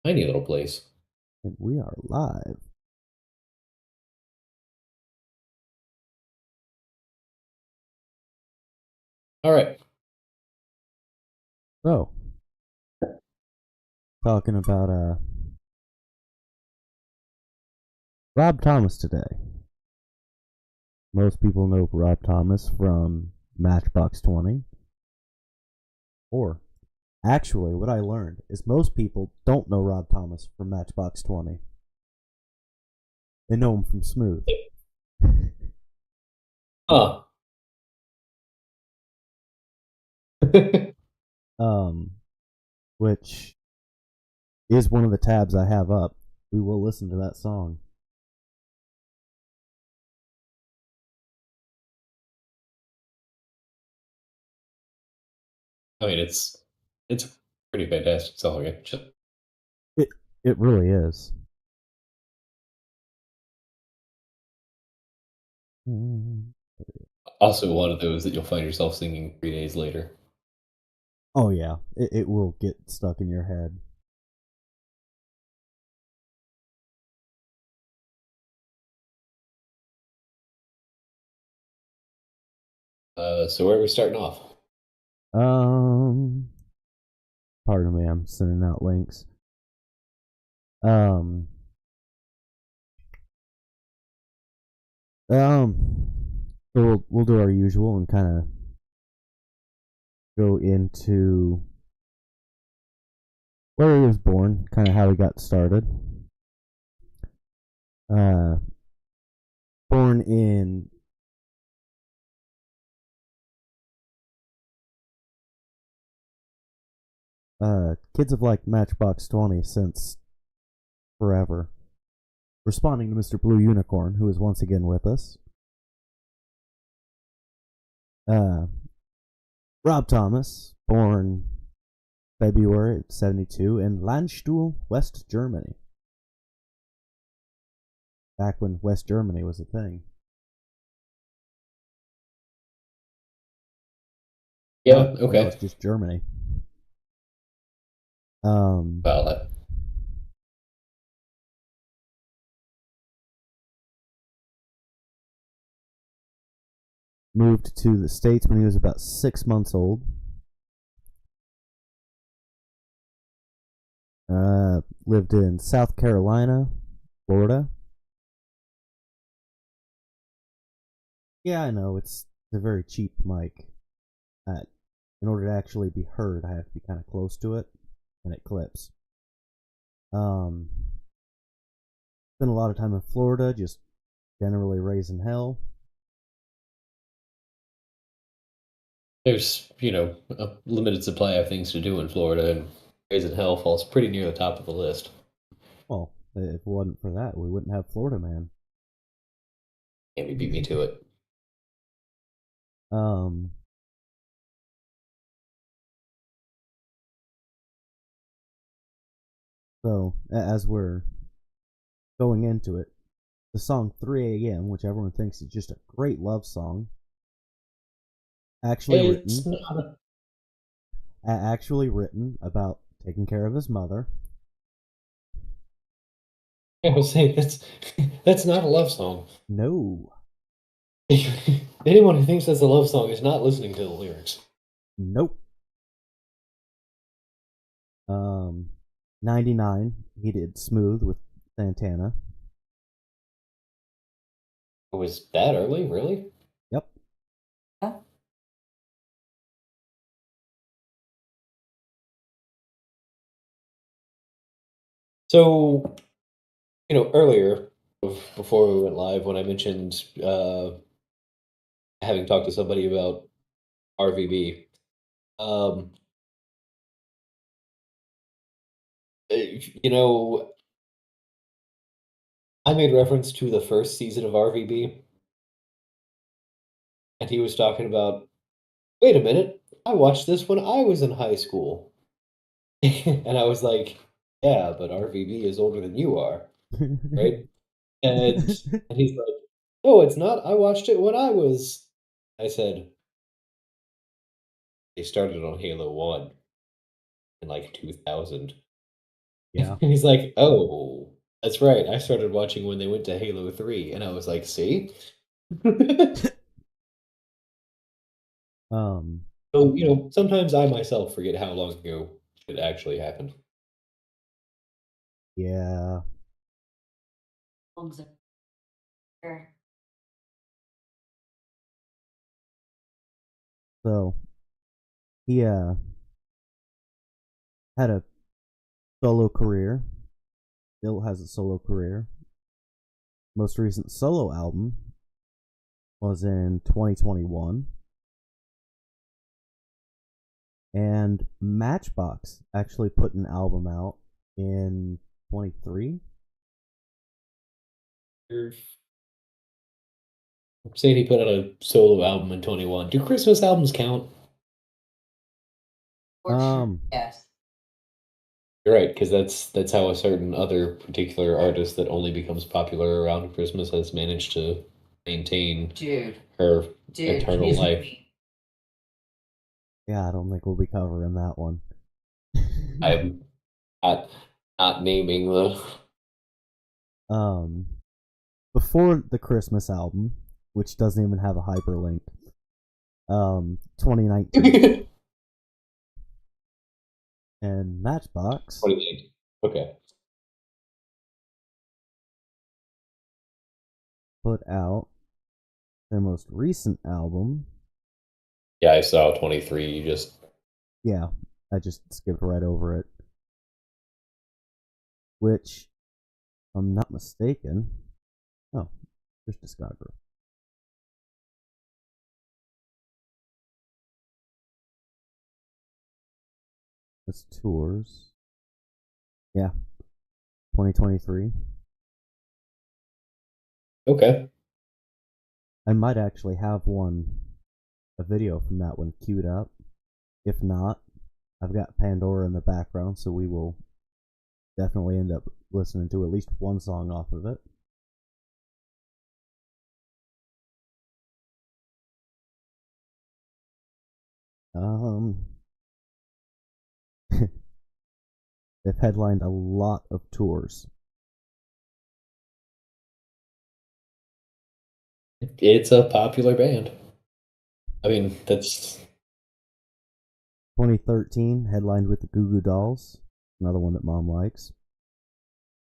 Tiny little place. And we are live. All right. So, talking about Rob Thomas today. Most people know Rob Thomas from Matchbox 20. Or, actually, what I learned is most people don't know Rob Thomas from Matchbox 20. They know him from Smooth. Huh. um, which is one of the tabs I have up. We will listen to that song. I mean, it's a pretty fantastic song. It just It it really is. also one of those that you'll find yourself singing 3 days later. Oh yeah, it will get stuck in your head. So where are we starting off? Um, Pardon me, I'm sending out links. Um, um, so we'll do our usual and kind of go into where he was born, kind of how he got started. Uh, Born in kids have liked Matchbox 20 since forever. Responding to Mr. Blue Unicorn, who is once again with us. Uh, Rob Thomas, born February '72 in Landstuhl, West Germany. Back when West Germany was a thing. Yeah. Now Okay. it's just Germany. Um, Well, that, Moved to the States when he was about 6 months old. Lived in South Carolina, Florida. Yeah, I know it's a very cheap mic. In order to actually be heard, I have to be kind of close to it, and it clips. Um, Spent a lot of time in Florida, just generally raising hell. there's a limited supply of things to do in Florida, and Raising Hell falls pretty near the top of the list. Well, if it wasn't for that, we wouldn't have Florida Man. Can't beat me to it. Um, so as we're going into it, the song 3 a.m., which everyone thinks is just a great love song, actually It's written not. actually written about taking care of his mother. I was saying that's not a love song. No, Anyone who thinks that's a love song is not listening to the lyrics. nope. 99, he did Smooth with Santana. It was that early, really? Yep. So, earlier, before we went live, when I mentioned having talked to somebody about RVB, um, you know, I made reference to the first season of RVB, and he was talking about, wait a minute, I watched this when I was in high school. And I was like, yeah, but RVB is older than you are, right? And and he's like, "No, it's not. I watched it when I was." I said, "They started on Halo 1 in like 2000." Yeah. And he's like, "Oh, that's right. I started watching when they went to Halo 3." And I was like, "See?" Um, So, sometimes I myself forget how long ago it actually happened. yeah. Sure. So he had a solo career. Still has a solo career. Most recent solo album was in 2021. And Matchbox actually put an album out in 23. Saying he put out a solo album in 21. Do Christmas albums count? Yes. You're right, because that's how a certain other particular artist that only becomes popular around Christmas has managed to maintain Dude. her Dude. eternal he's life. me. Yeah, I don't think we'll be covering that one. I'm not naming the. Before the Christmas album, which doesn't even have a hyperlink, 2019, and Matchbox 28. Okay. put out their most recent album. Yeah, I saw 23. You just. Yeah, I just skipped right over it. Which, if I'm not mistaken, oh, there's Discography. It's tours. Yeah, 2023. Okay. I might actually have a video from that one queued up. If not, I've got Pandora in the background, so we will definitely end up listening to at least one song off of it. They've headlined a lot of tours. It's a popular band. I mean, that's 2013 headlined with the Goo Goo Dolls, another one that Mom likes.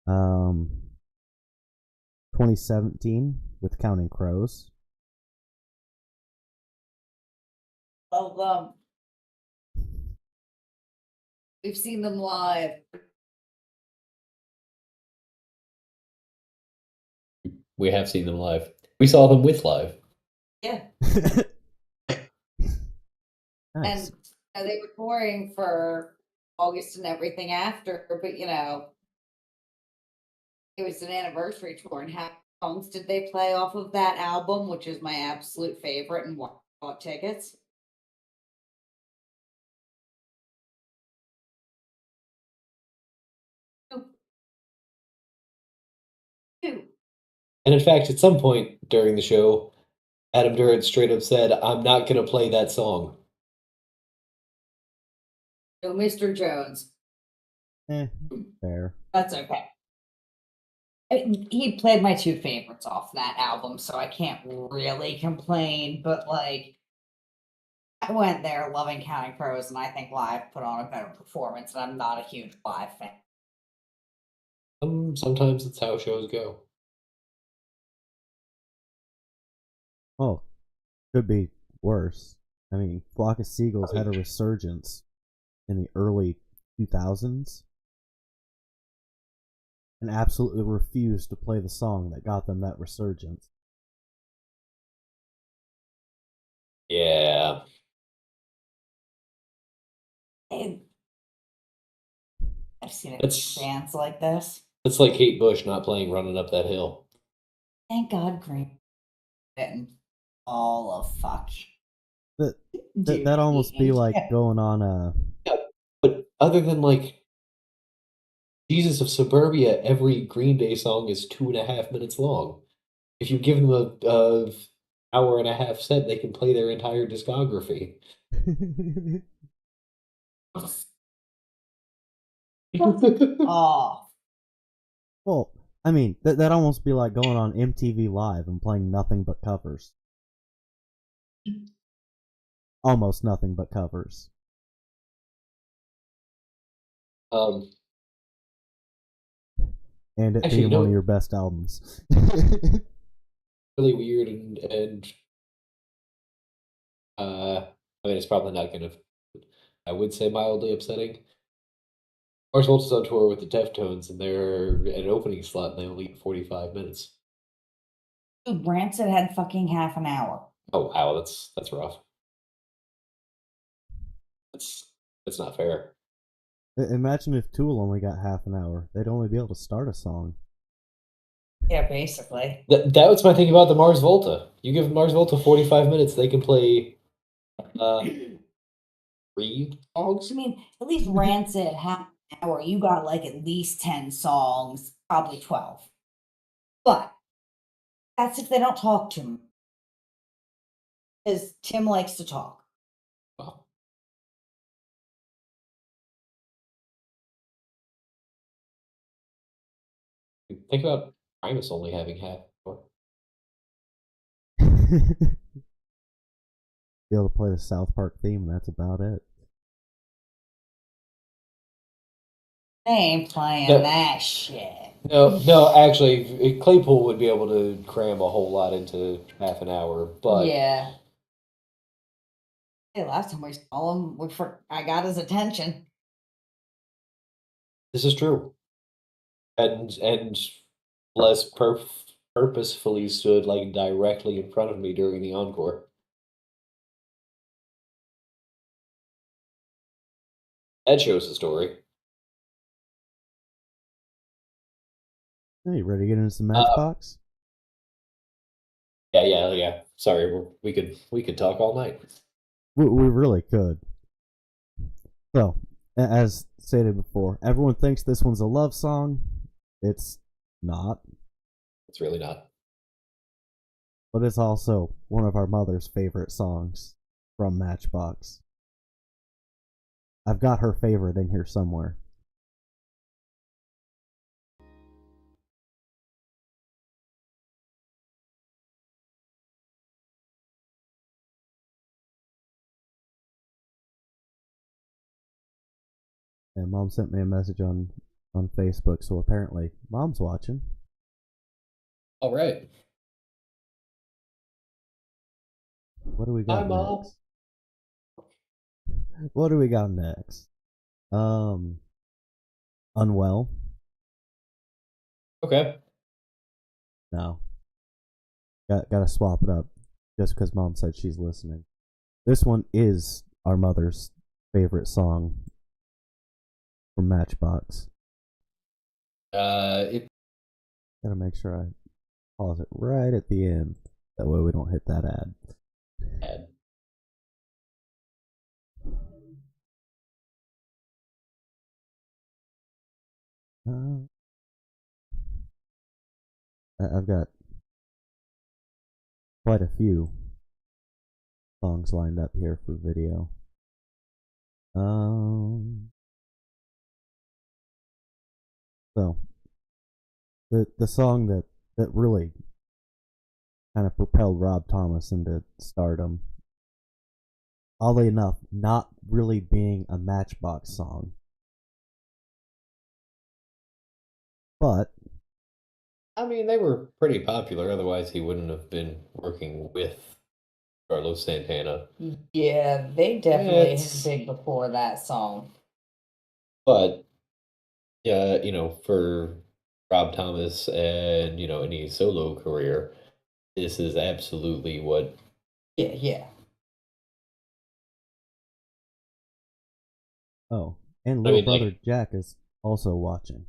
2017 with Counting Crows. Love them. We've seen them live. we have seen them live. We saw them with live. Yeah. Nice. And they were touring for August and everything after, but it was an anniversary tour. And how songs did they play off of that album, which is my absolute favorite, and bought tickets? Two. And in fact, at some point during the show, Adam Duran straight up said, "I'm not going to play that song." No, Mr. Jones. Fair. That's okay. He played my two favorites off that album, so I can't really complain. But I went there loving Counting Crows, and I think live put on a better performance. And I'm not a huge live fan. Sometimes it's how shows go. Oh, could be worse. I mean, Flock of Seagulls had a resurgence in the early 2000s and absolutely refused to play the song that got them that resurgence. Yeah. I've seen That's bands like this. That's like Kate Bush not playing "Running Up That Hill." Thank God, Green getting all of fuck. That almost be like going on a. Yeah, but other than Jesus of Suburbia, every Green Day song is 2.5 minutes long. If you give them a hour and a half set, they can play their entire discography. Oh, Well, I mean, that'd almost be like going on MTV Live and playing nothing but covers. Almost nothing but covers. Um, And it actually, being one of your best albums. really weird and I mean, it's probably not gonna. I would say mildly upsetting. Mars Volta's on tour with the Deftones, and they're at an opening slot, and they only get 45 minutes. dude, Rancid had fucking half an hour. Oh wow, that's rough. That's not fair. Imagine if Tool only got half an hour. They'd only be able to start a song. Yeah, basically. That was my thing about the Mars Volta. You give Mars Volta 45 minutes, they can play 3 songs. I mean, at least Rancid half an hour. You got like at least 10 songs, probably 12. But that's if they don't talk to him. Because Tim likes to talk. Wow. Think about Primus only having half. Be able to play the South Park theme, and that's about it. They ain't playing No. that shit. No, actually, Claypool would be able to cram a whole lot into half an hour, but Yeah. Hey, last time we saw him, I got his attention. this is true. And Les purposefully stood like directly in front of me during the encore. That shows the story. Hey, you ready to get into some Matchbox? Yeah. Sorry, we could talk all night. We really could. So, as stated before, everyone thinks this one's a love song. It's not. It's really not. But it's also one of our mother's favorite songs from Matchbox. I've got her favorite in here somewhere. And Mom sent me a message on Facebook, so apparently Mom's watching. All right. What do we got Hi, Mom. next? What do we got next? Unwell. Okay. No. Gotta swap it up just because Mom said she's listening. This one is our mother's favorite song from Matchbox. It Gotta make sure I pause it right at the end. That way we don't hit that ad. had. I've got quite a few songs lined up here for video. So the song that really kind of propelled Rob Thomas into stardom, oddly enough, not really being a Matchbox song, but I mean, they were pretty popular. Otherwise, he wouldn't have been working with Carlos Santana. Yeah, they definitely It's- hit big before that song. But yeah, for Rob Thomas and any solo career, this is absolutely what. Yeah. oh, and I little mean, brother like- Jack is also watching.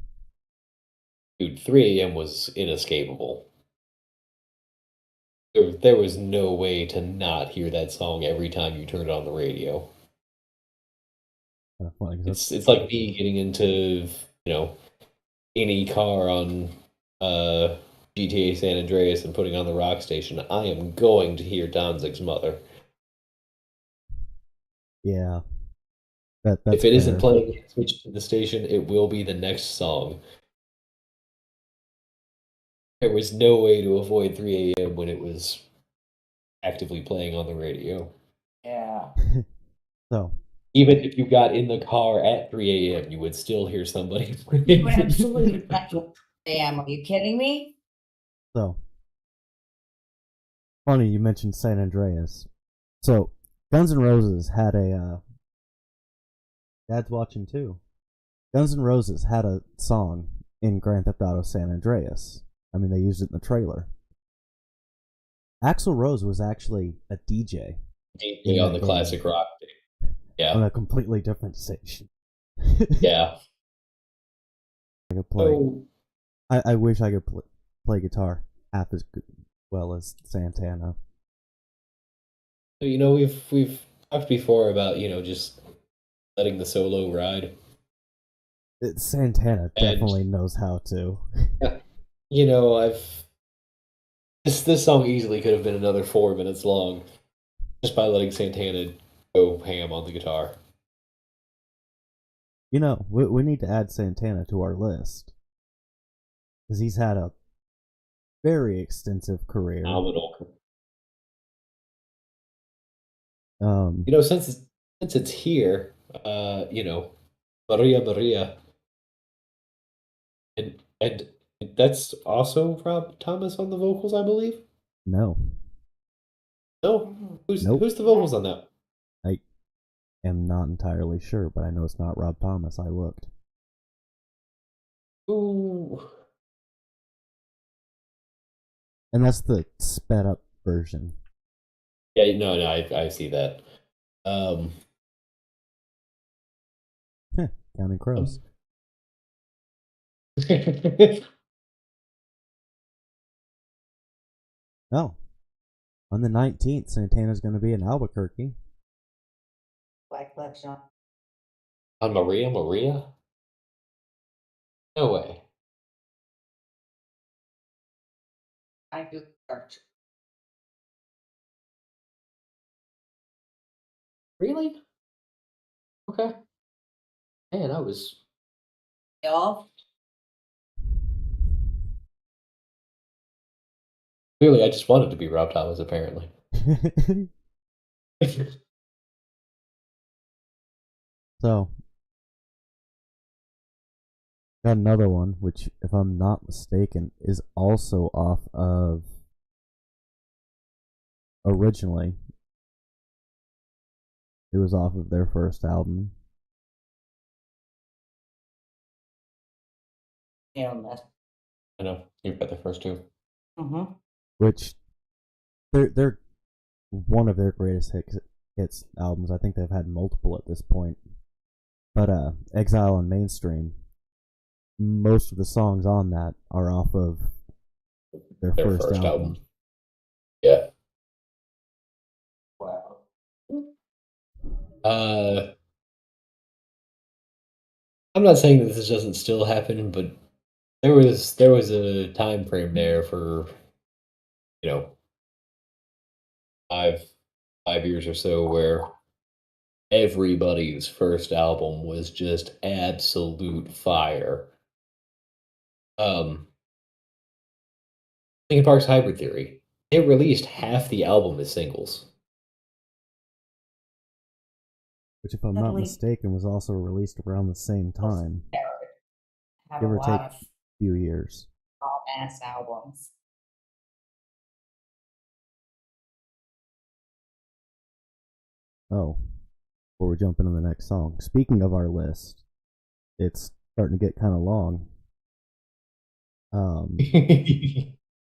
Dude, 3 a.m. was inescapable. There was no way to not hear that song every time you turned it on the radio. Kind of funny. 'Cause It's like me getting into any car on GTA San Andreas and putting on the rock station. I am going to hear Danzig's Mother. yeah, That's If it isn't fair. playing switch to the station, it will be the next song. There was no way to avoid 3 a.m. when it was actively playing on the radio. Yeah. So, Even if you got in the car at 3 a.m., you would still hear somebody You would absolutely not do AM. Are you kidding me? so funny you mentioned San Andreas. So, Guns N' Roses had a Dad's watching too. Guns N' Roses had a song in Grand Theft Auto San Andreas. I mean, they used it in the trailer. Axl Rose was actually a DJ deeply on the classic rock thing. on Yeah. a completely different station. Yeah. I could play. So, I wish I could play guitar half as well as Santana. you know, we've talked before about, just letting the solo ride. Santana And definitely knows how to. I've this song easily could have been another 4 minutes long just by letting Santana go ham on the guitar. We need to add Santana to our list because he's had a very extensive career. Phenomenal. Um, Since it's here, Maria Maria, and that's also Rob Thomas on the vocals, I believe. no, No, who's Nope. who's the vocals on that? I am not entirely sure, but I know it's not Rob Thomas. I looked. Ooh, And that's the sped up version. yeah, no, I see that. Counting Crows. Oh, on the 19th, Santana's going to be in Albuquerque. Black Collection. On Maria Maria? No way. I do search. Really? Okay. Man, I was Y'all. clearly I just wanted to be Rob Thomas, apparently. So, got another one, which, if I'm not mistaken, is also off of. Originally, it was off of their first album. Yeah, that. I know you've got the first two. Mm-hmm. Which they're one of their greatest hits albums. I think they've had multiple at this point. But Exile on Mainstream, most of the songs on that are off of their first album. Yeah. Wow. I'm not saying that this doesn't still happen, but there was a time frame there for, you know, five years or so where everybody's first album was just absolute fire. Linkin Park's Hybrid Theory. They released half the album as singles. Which, if I'm not Definitely. mistaken, was also released around the same time. Have Give a or lot take of few years. all ass albums. Oh, before we jump into the next song. Speaking of our list, it's starting to get kind of long.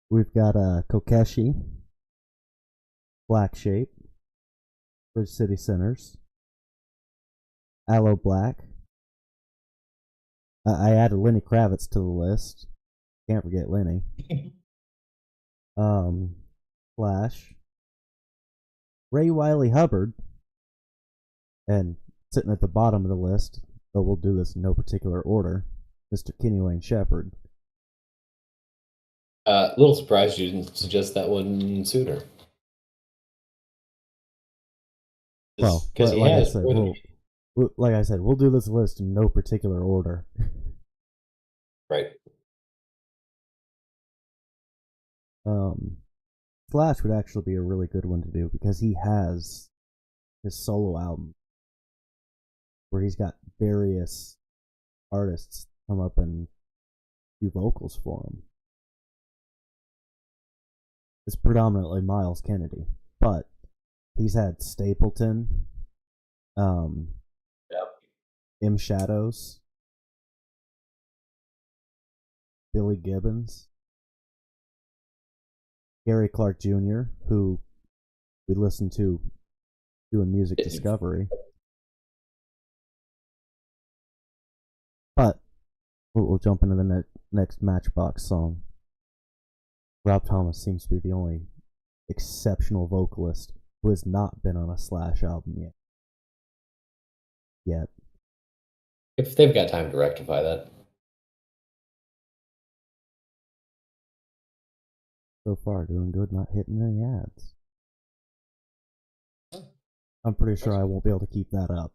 We've got Kokeshi, Black Shape, Bridge City Sinners, Aloe Black. I added Lenny Kravitz to the list. Can't forget Lenny. Flash, Ray Wiley Hubbard, and sitting at the bottom of the list, but we'll do this in no particular order, Mr. Kenny Wayne Shepherd. A little surprised you didn't suggest that one sooner. Well, Because he like I has said, more than like I said, we'll do this list in no particular order. Right. Slash would actually be a really good one to do because he has his solo album where he's got various artists come up and do vocals for him. It's predominantly Miles Kennedy, but he's had Stapleton, Yep. M Shadows, Billy Gibbons, Gary Clark Jr., who we listened to doing Music Discovery. But we'll jump into the next Matchbox song. Rob Thomas seems to be the only exceptional vocalist who has not been on a Slash album yet. If they've got time to rectify that. So far, doing good, not hitting any ads. I'm pretty sure I won't be able to keep that up.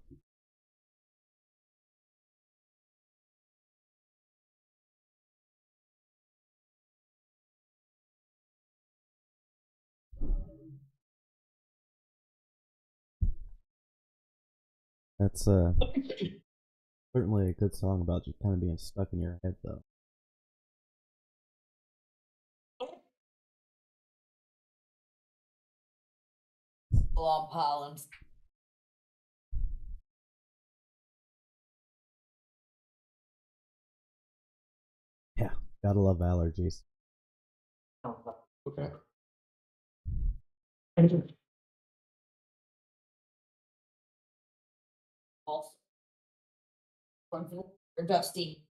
That's certainly a good song about just kind of being stuck in your head, though. Long pollens. Yeah, gotta love allergies. Okay. Also, or Dusty.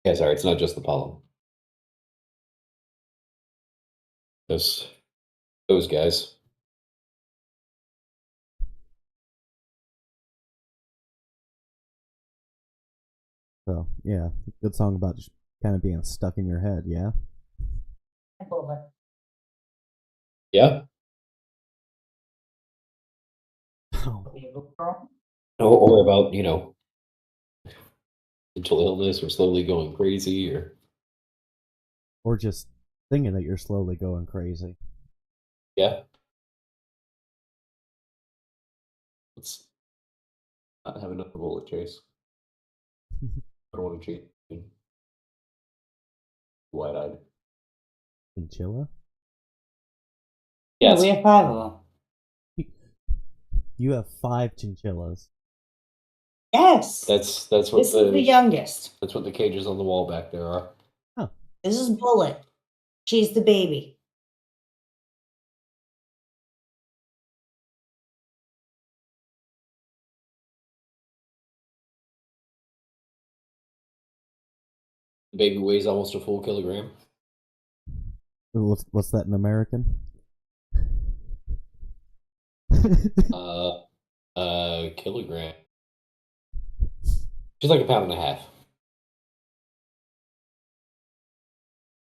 Yeah, sorry, it's not just the pollen. Those guys. So, yeah, good song about just kind of being stuck in your head, yeah? Yeah. Oh. Or about, mental illness or slowly going crazy Or just thinking that you're slowly going crazy. yeah. Let's not have another bullet chase. I don't want to cheat. Wide-eyed. Chinchilla? Yeah, Yes. we have 5 of them. You have 5 chinchillas. Yes. That's what This is the youngest. That's what the cages on the wall back there are. This is Bullet. She's the baby. The baby weighs almost a full kilogram. What's that in American? Kilogram. She's like 1.5 pounds.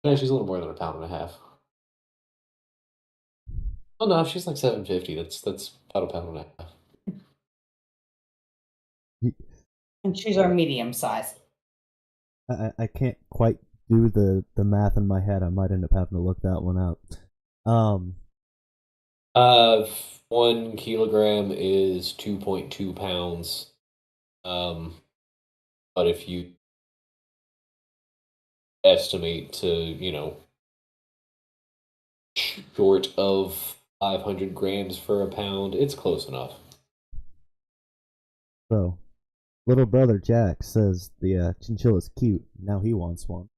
Yeah, she's a little more than 1.5 pounds. Oh no, she's like 750. That's about 1.5 pounds. And she's our medium size. I can't quite do the math in my head. I might end up having to look that one up. 1 kilogram is 2.2 pounds. But if you estimate to, short of 500 grams for a pound, it's close enough. So, little brother Jack says the chinchilla's cute. Now he wants one.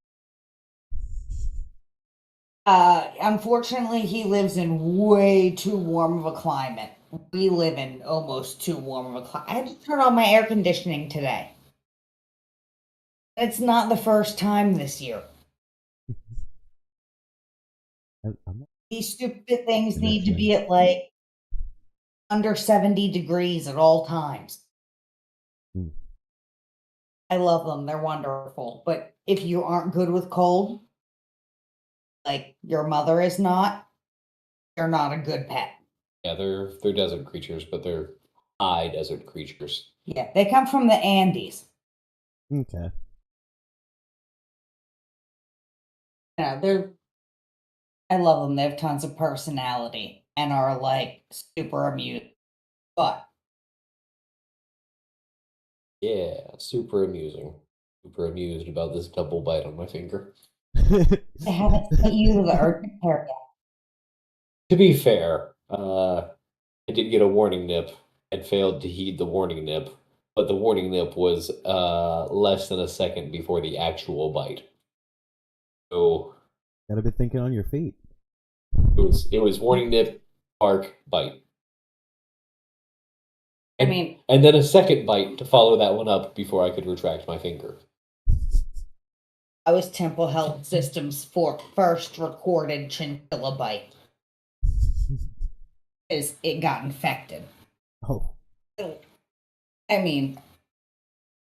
Unfortunately, he lives in way too warm of a climate. We live in almost too warm of a climate. I had to turn on my air conditioning today. It's not the first time this year. These stupid things need to be at like under 70 degrees at all times. I love them. They're wonderful. But if you aren't good with cold, like your mother is not, you're not a good pet. Yeah, they're desert creatures, but they're high desert creatures. Yeah, they come from the Andes. Okay. They're I love them. They have tons of personality and are like super amusing. But Yeah, super amusing. Super amused about this double bite on my finger. I haven't sent you the urgent care yet. To be fair, I did get a warning nip and failed to heed the warning nip, but the warning nip was less than a second before the actual bite. So Gotta be thinking on your feet. it was warning nip, bark, bite. I mean, And then a second bite to follow that one up before I could retract my finger. I was Temple Health Systems for first recorded chinchilla bite. Is it got infected. Oh. I mean,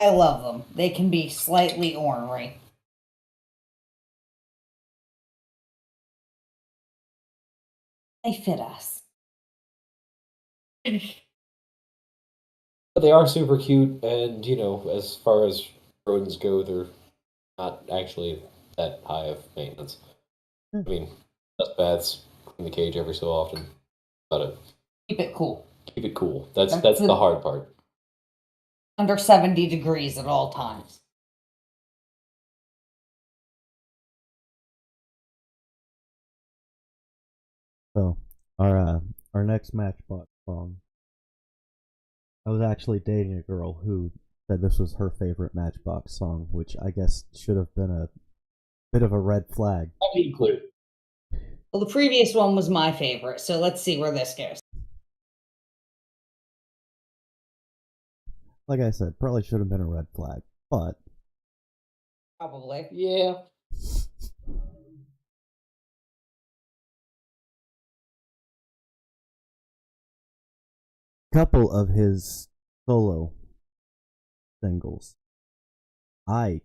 I love them. They can be slightly ornery. They fit us. But they are super cute, and as far as rodents go, they're not actually that high of maintenance. I mean, dust baths, clean the cage every so often. About it. Keep it cool. Keep it cool. That's That's the hard part. Under 70 degrees at all times. So our next Matchbox song. I was actually dating a girl who said this was her favorite Matchbox song, which I guess should have been a bit of a red flag. I need clue. Well, the previous one was my favorite, so let's see where this goes. Like I said, probably should have been a red flag, but Probably. Yeah. couple of his solo singles I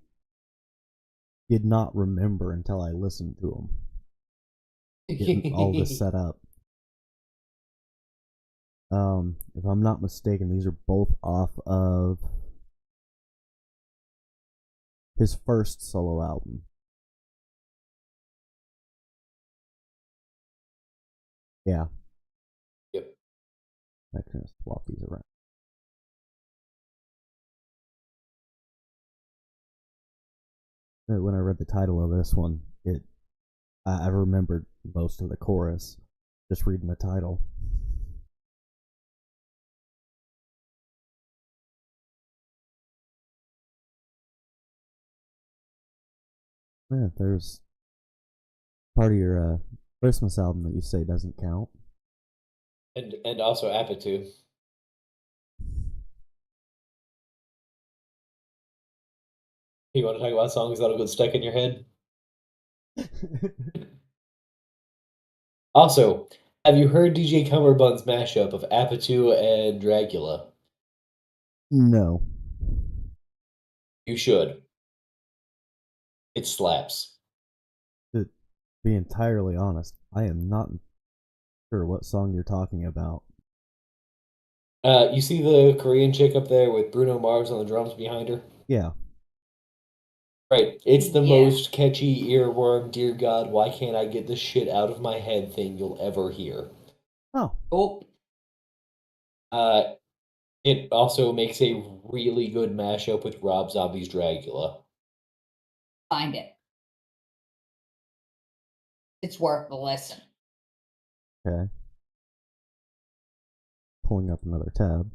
did not remember until I listened to them. Getting all this set up. If I'm not mistaken, these are both off of his first solo album. Yeah. Yep. I can swap these around. When I read the title of this one, I remembered most of the chorus just reading the title. Yeah, there's part of your Christmas album that you say doesn't count. And also Apatu. You want to talk about songs that'll get stuck in your head? Also, have you heard DJ Cumberbund's mashup of Apatu and Dracula? No. You should. It slaps. To be entirely honest, I am not sure what song you're talking about. You see the Korean chick up there with Bruno Mars on the drums behind her? Yeah. Right. It's the Yeah. most catchy earworm, dear God, why can't I get this shit out of my head thing you'll ever hear. Oh. Oh, It also makes a really good mashup with Rob Zombie's Dracula. find it. It's worth the listen. Okay. Pulling up another tab.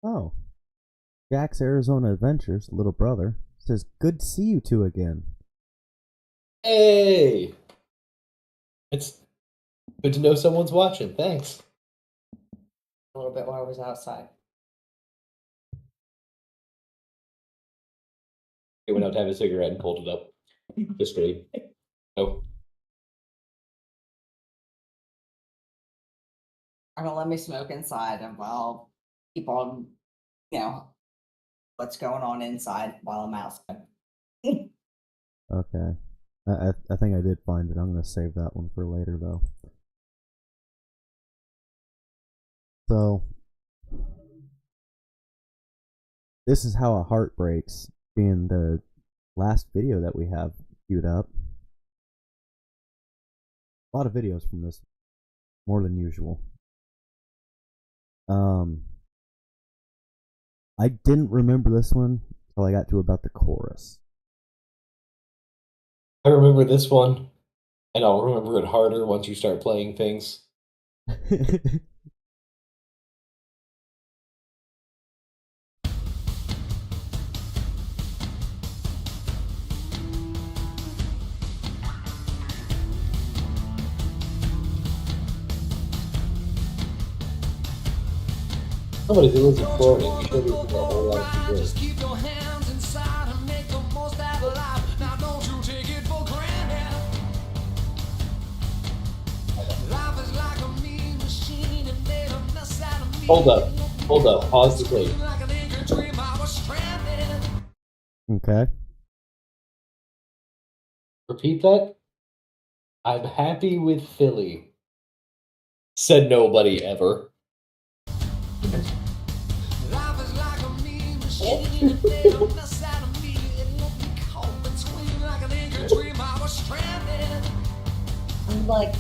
Oh. Jack's Arizona Adventures, little brother, says, "Good to see you two again." Hey! It's good to know someone's watching. Thanks. A little bit while I was outside. He went out to have a cigarette and pulled it up. Just kidding. No. Are gonna let me smoke inside and I'll keep on, what's going on inside while I'm outside. Okay. I think I did find it. I'm gonna save that one for later though. So this is how a heart breaks, being the last video that we have queued up. A lot of videos from this, more than usual. I didn't remember this one until I got to about the chorus. I remember this one, and I'll remember it harder once you start playing things. Somebody who lives in Florida, you should be a whole lot of people. Just keep your hands inside and make the most out of life. Now don't you take it for granted. Life is like a mean machine and made a mess out of me. Hold up, pause the tape. Like an anchor dream, I was stranded. Okay. Repeat that. I'm happy with Philly. Said nobody ever. Life is like a mean machine and made a mess out of me. It left me caught between like an anchor dream, I was stranded. I'm like,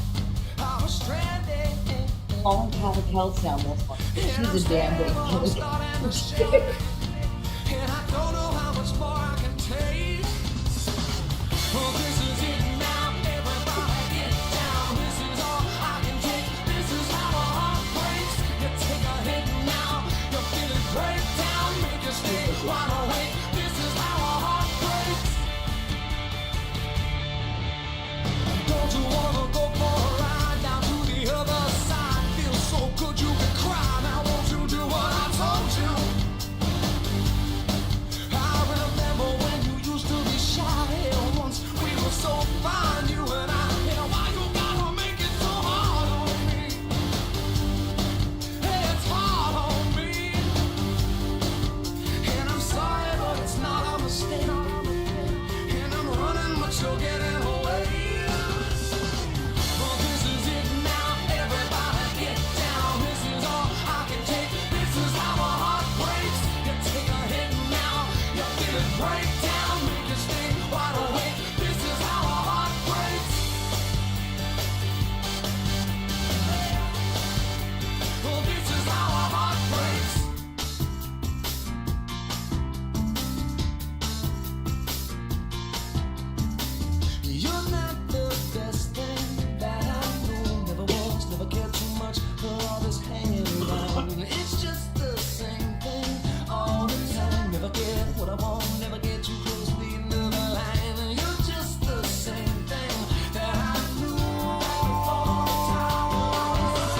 I was stranded. Long Catholic Health sound more fun. She's a damn big kid. And I don't know how much more I can take. Well, this is it now. Everybody get down. This is all I can take. This is how a heart breaks. You take a hit now. You feel it break down. Make you stay wide awake. This is how a heart breaks. Don't you wanna go for a ride down to the other side? Feels so good you can cry. Now won't you do what I told you? I remember when you used to be shy. And once we were so fine, you and I. And why you gotta make it so hard on me? Hey, it's hard on me. And I'm sorry, but it's not a mistake. And I'm running, but you're getting away. Well, this is it now. Everybody get down. This is all I can take. This is how a heart breaks. You take a hit now. You feel it break down. Make you stay wide awake. This is how a heart breaks. Well, this is how a heart breaks. You're not the best thing that I know. Never was, never cared too much for all this hanging around. It's just the same thing all the time. Never get what I want, never get too close to the end of the line. You're just the same thing that I knew all the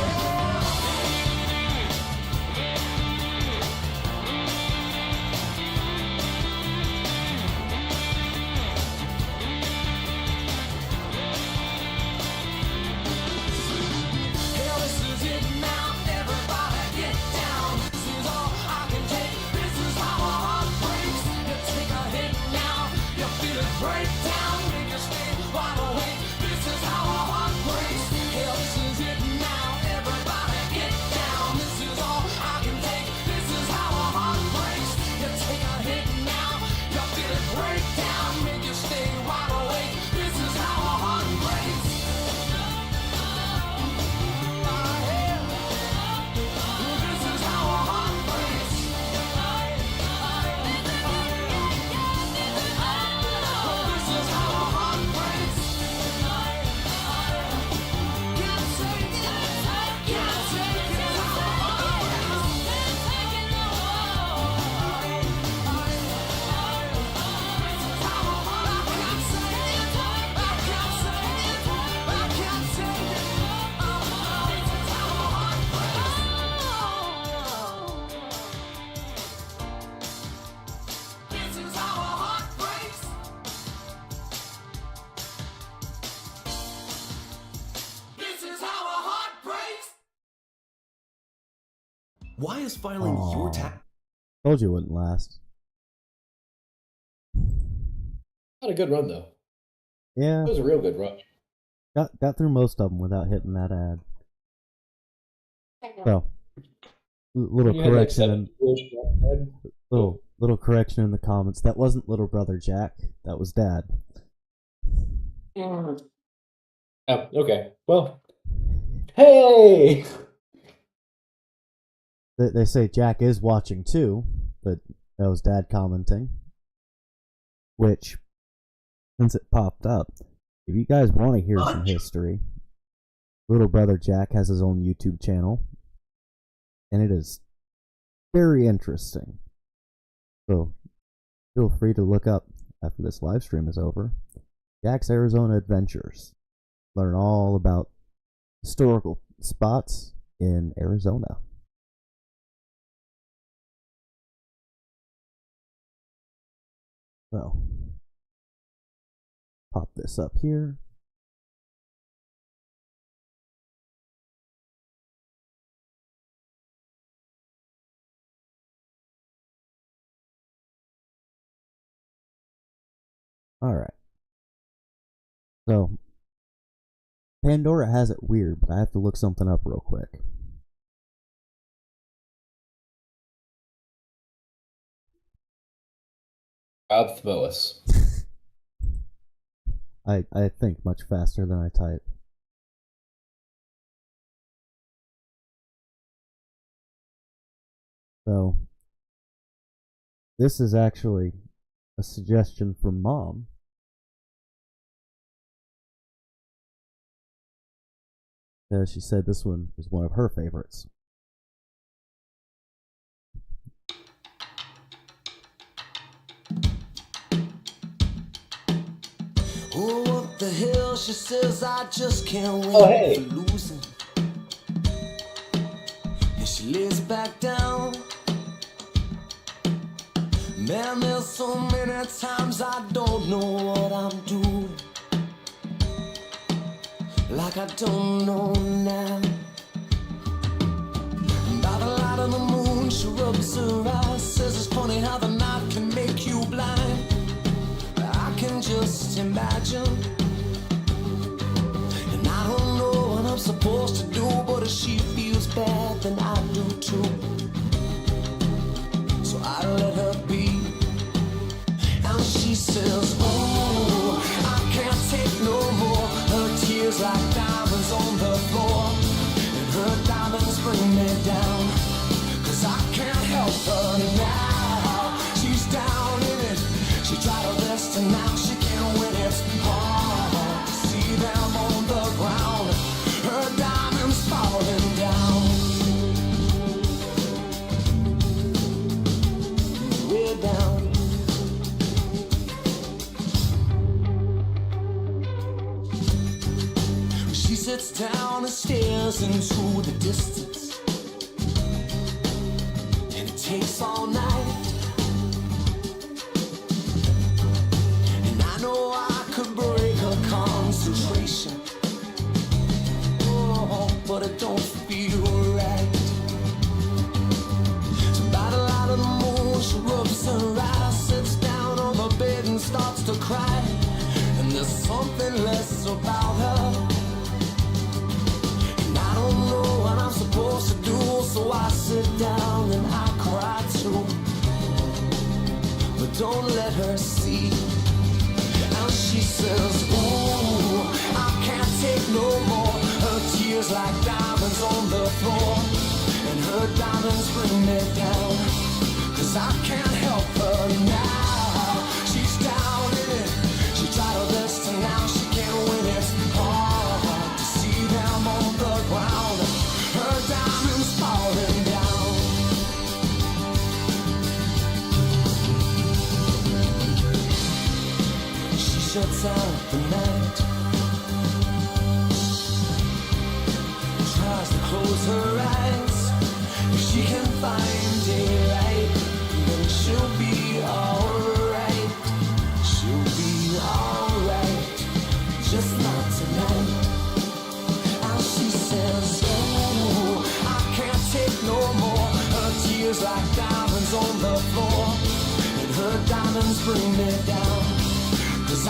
Hell, this is it now. Everybody get down. This is all I can take. This is how a heart breaks. You take a hit now. You feel it break down. Make you stay wide awake. This is how a heart breaks. Hell, this is it now. Everybody get down. This is all I can take. This is how a heart breaks. You take a hit now. You feel it break down. Make you stay wide awake. This is how a heart breaks. This is how a heart breaks. This is how a heart breaks. Can't take it. Can't take it. How a heart This is how a heart breaks. This is how a heart breaks. Why is filing your Aw. tax? Told you it wouldn't last. Not a good run though. Yeah, It was a real good run. got through most of them without hitting that ad. So, little You had, like, correction in 70 ads. little correction in the comments. That wasn't little brother Jack. That was Dad. Oh, okay. Well, hey! They say Jack is watching too, but that was Dad commenting. Which, since it popped up, if you guys want to hear some history, little brother Jack has his own YouTube channel, and it is very interesting. So feel free to look up after this live stream is over, Jack's Arizona Adventures. Learn all about historical spots in Arizona. So, pop this up here. Alright. So, Pandora has it weird, but I have to look something up real quick. Rob Thmois. I think much faster than I type. So, this is actually a suggestion from Mom. She said this one is one of her favorites. Oh, up the hill, she says, I just can't wait Oh, hey. for losing. And she lays back down. Man, there's so many times I don't know what I'm doing. Like I don't know now. By the light of the moon, she rubs her eyes. Says it's funny how the night can make you blind. I can just imagine. And I don't know what I'm supposed to do, but if she feels bad, then I do too. So I let her be. And she says, oh, I can't take no more. Her tears like diamonds on the floor. And her diamonds bring me down. Cause I can't help her now. She's down in it. She tried her best and now she can't win. It's hard to see them on the ground. Her diamonds falling down. Way down. She sits down and stares into the distance. And it takes all night. And I know I could break her concentration. Oh, but it don't feel right. So by the light of the moon, she rubs her eyes, sits down on the bed and starts to cry. And there's something less about her. And I don't know what I'm supposed to do, so I sit down and I cry too. But don't let her see. And she says, ooh, I can't take no more. Her tears like diamonds on the floor. And her diamonds bring me down. Cause I can't help her now. She's down in it. She tried her best and now she can't win. It's hard to see them on the ground. Her diamonds falling down. She shuts out the night. Tries to close her eyes. If she can find daylight, then she'll be alright. She'll be alright. Just not tonight. And she says, oh, I can't take no more. Her tears like diamonds on the floor. And her diamonds bring me down. Cause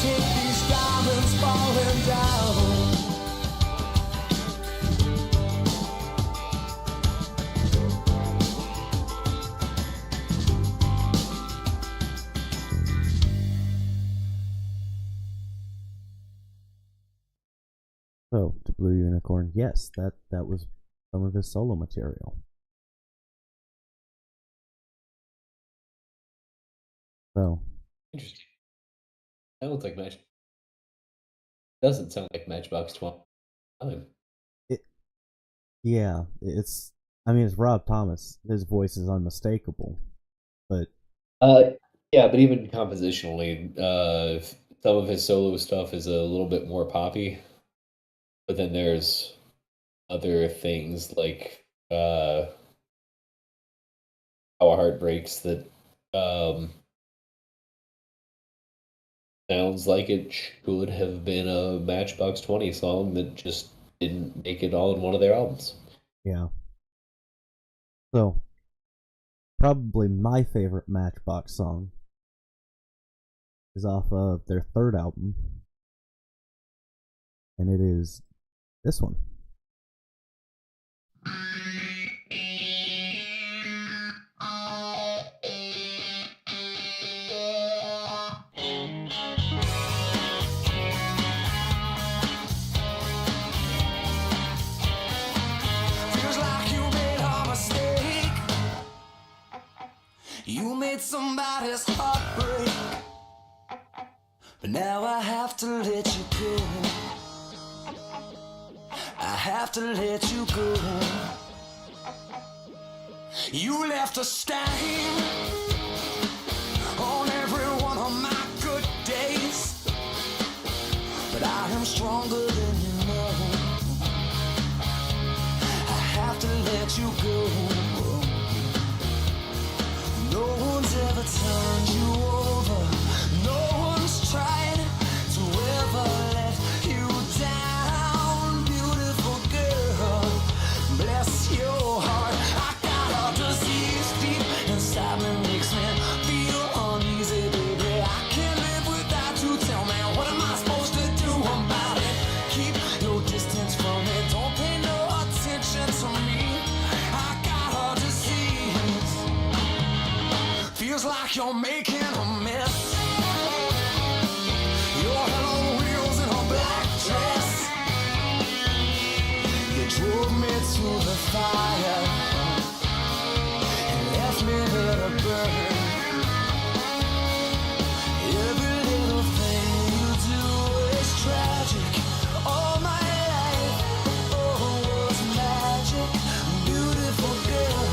hate these diamonds falling down. So, to Blue Unicorn, yes, that was some of his solo material. So, Interesting. Sounds like Match. Doesn't sound like Matchbox 20. yeah, it's. I mean, it's Rob Thomas. His voice is unmistakable, but Yeah, but even compositionally, some of his solo stuff is a little bit more poppy. But then there's other things like How a Heart Breaks that sounds like it could have been a Matchbox 20 song that just didn't make it all in one of their albums. yeah. So, probably my favorite Matchbox song is off of their third album, and it is this one. Feels like you made a mistake. You made somebody's heart break. But now I have to let you go. I have to let you go. You left a stain on every one of my good days. But I am stronger than you know. I have to let you go. No one's ever turned you over. No one's tried to ever let you down. Beautiful girl, bless your heart. I got a disease deep inside me, makes me feel uneasy, baby. I can't live without you. Tell me, what am I supposed to do about it? Keep your distance from me. Don't pay no attention to me. I got a disease. Feels like you're making a mess. Your head on wheels in a black dress. You drove me to the fire and left me there to burn. Every little thing you do is tragic. All my life, was magic. Beautiful girl,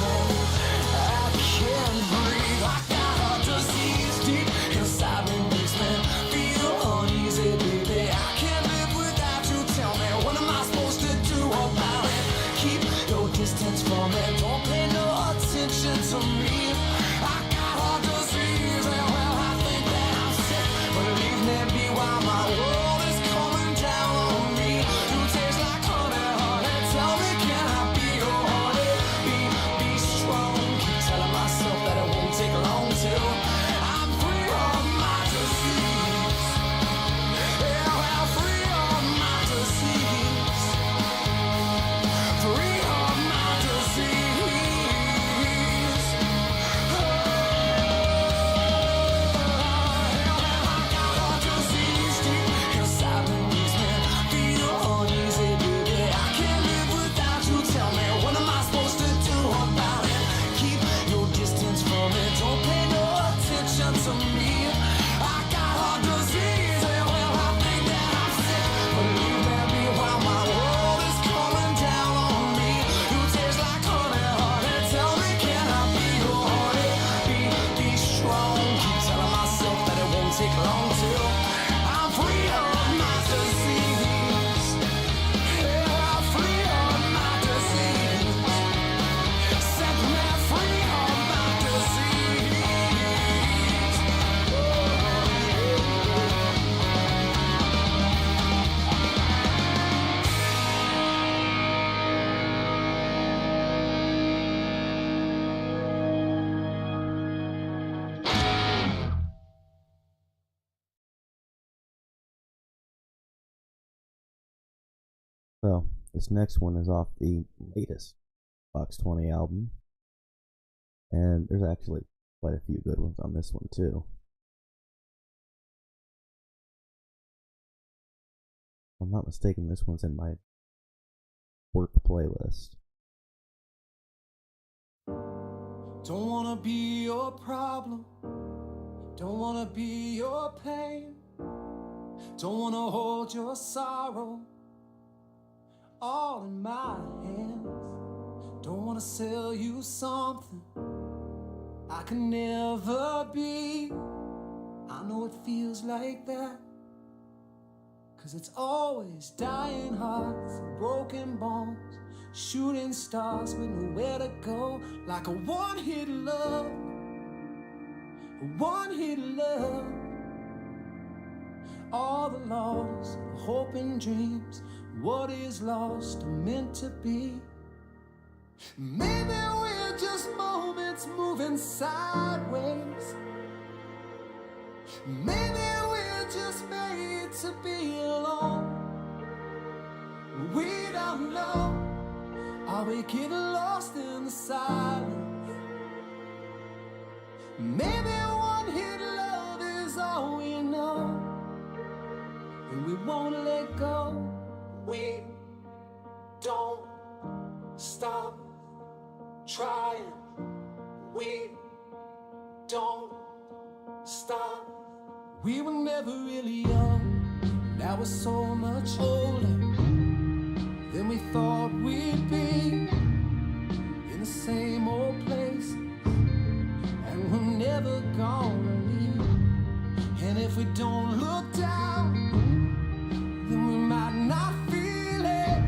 I can't breathe. I got a disease. So, this next one is off the latest Box 20 album. And there's actually quite a few good ones on this one, too. If I'm not mistaken, this one's in my work playlist. Don't wanna be your problem. Don't wanna be your pain. Don't wanna hold your sorrow all in my hands. Don't wanna sell you something I can never be. I know it feels like that, 'cause it's always dying hearts, broken bones, shooting stars with nowhere to go. Like a one-hit love, a one-hit love. All the lost, hope and dreams, what is lost are meant to be. Maybe we're just moments moving sideways. Maybe we're just made to be alone. We don't know. Are we getting lost in the silence? Maybe one hit love is all we know, and we won't let go. We don't stop trying. We don't stop. We were never really young. Now we're so much older than we thought we'd be. In the same old place, and we're never gonna leave. And if we don't look down, then we might not feel it.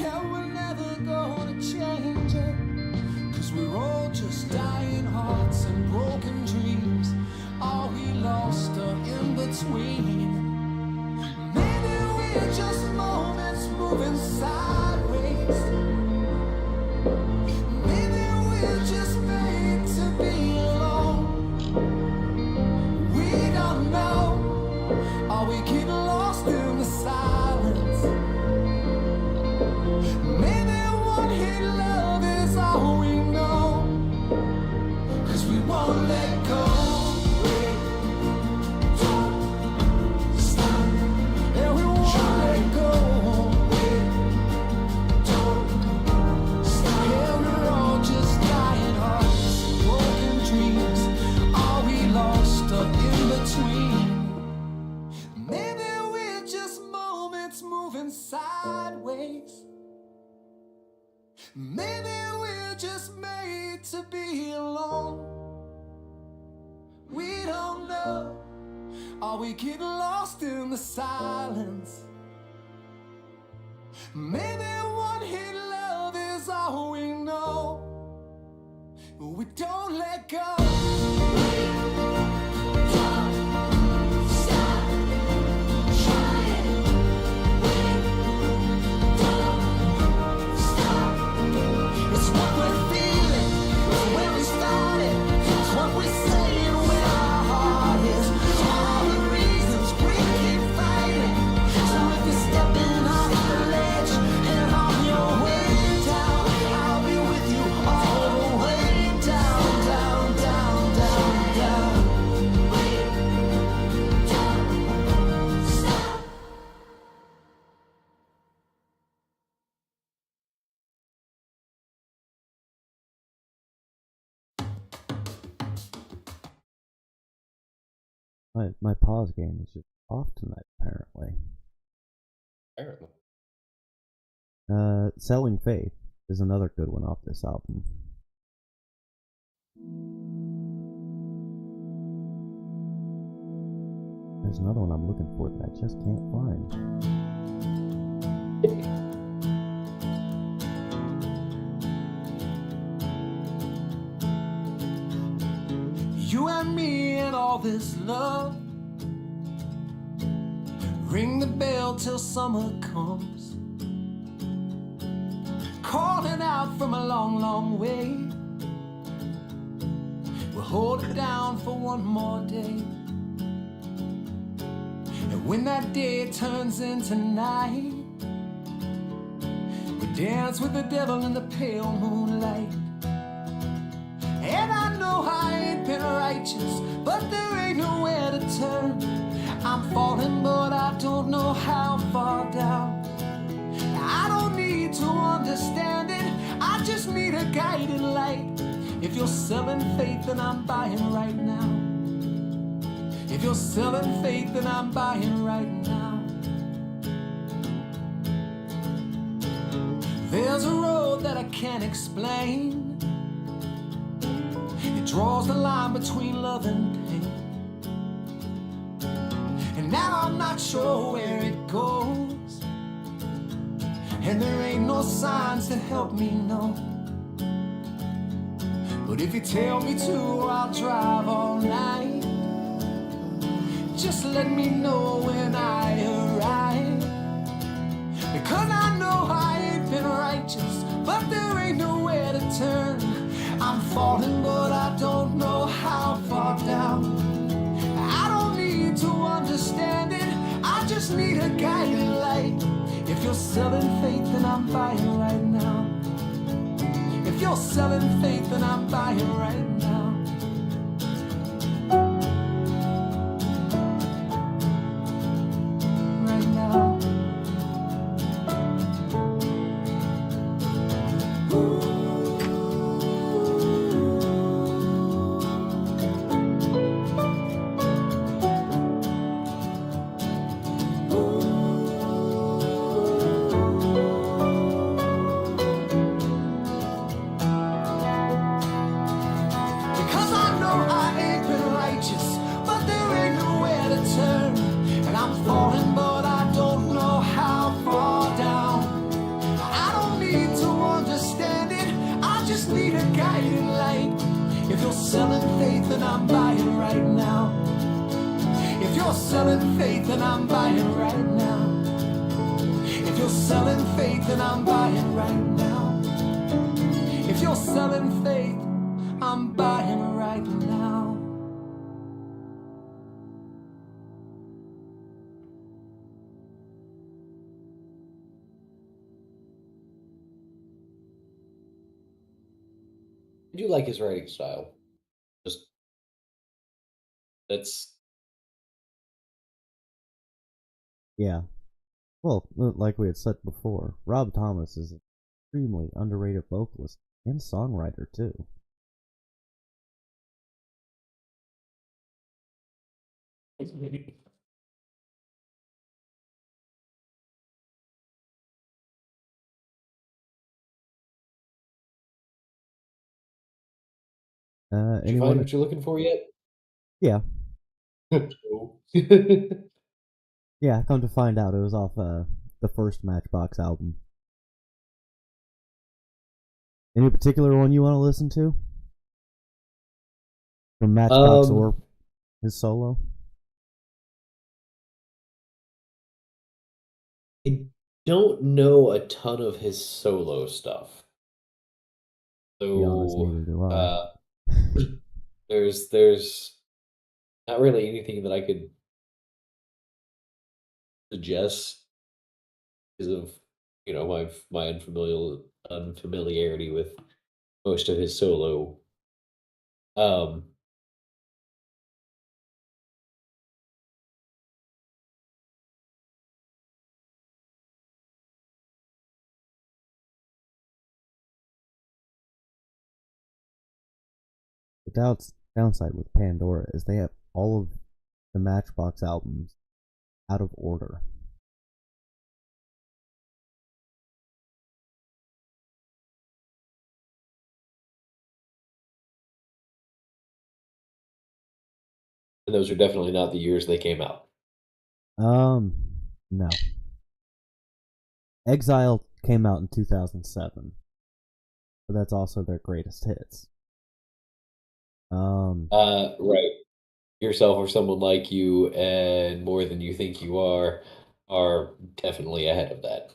And we're never gonna change it, 'cause we're all just dying hearts and broken dreams. All we lost are in between. Maybe we're just moments moving sideways. Maybe we're just made to be alone. We don't know. Are we getting lost in the silence? Maybe one hit love is all we know, 'cause we won't let go. We don't stop, and we won't let go. We don't stop, and we're all just dying hearts, broken dreams. All we lost are in between. Maybe we're just moments moving sideways. Maybe we're just made to be alone. We don't know. Are we getting lost in the silence? Maybe one hit love is all we know. We don't let go. We don't stop trying. We don't stop. It's what we're feeling, it's where we started, it's what we're saying where our heart is. All the reasons we keep fighting. So if you're stepping off the ledge and on your way down, I'll be with you all the way down, down, down, down, down. We don't stop. My pause game is just off tonight, apparently. Apparently. Selling Faith is another good one off this album. There's another one I'm looking for that I just can't find. You and me and all this love. Ring the bell till summer comes. Calling out from a long, long way. We'll hold it down for one more day. And when that day turns into night, Dance with the devil in the pale moonlight. And I know I ain't been righteous, but there ain't nowhere to turn. I'm falling, but I don't know how far down. I don't need to understand it, I just need a guiding light. If you're selling faith, then I'm buying right now. If you're selling faith, then I'm buying right now. There's a road that I can't explain. It draws the line between love and pain. And now I'm not sure where it goes, and there ain't no signs to help me know. But if you tell me to, I'll drive all night. Just let me know when I arrive. Because I know I ain't been righteous, but there ain't nowhere to turn. I'm falling, but I don't know how far down. I don't need to understand it, I just need a guiding light. If you're selling faith, then I'm buying right now. If you're selling faith, then I'm buying right now. Right now. Because I know I ain't been righteous, but there ain't nowhere to turn. And I'm falling, but I don't know how far down. I don't need to understand it, I just need a guiding light. If you're selling faith, then I'm buying right now. If you're selling faith, then I'm buying right now. If you're selling faith, then I'm buying right now. If you're selling faith, I'm buying right now. I do like his writing style. Just that's Yeah. Well, like we had said before, Rob Thomas is an extremely underrated vocalist and songwriter too. did you find Anyone? what you're looking for yet? Yeah, No. yeah. Come to find out, it was off the first Matchbox album. Any particular one you want to listen to from Matchbox or his solo? I don't know a ton of his solo stuff. To be honest, So neither do I. there's not really anything that I could suggest because of my unfamiliarity with most of his solo. Um, The downside with Pandora is they have all of the Matchbox albums out of order. and those are definitely not the years they came out. No. Exile came out in 2007, but that's also their greatest hits. Right. Yourself or Someone Like You and More Than You Think You are definitely ahead of that.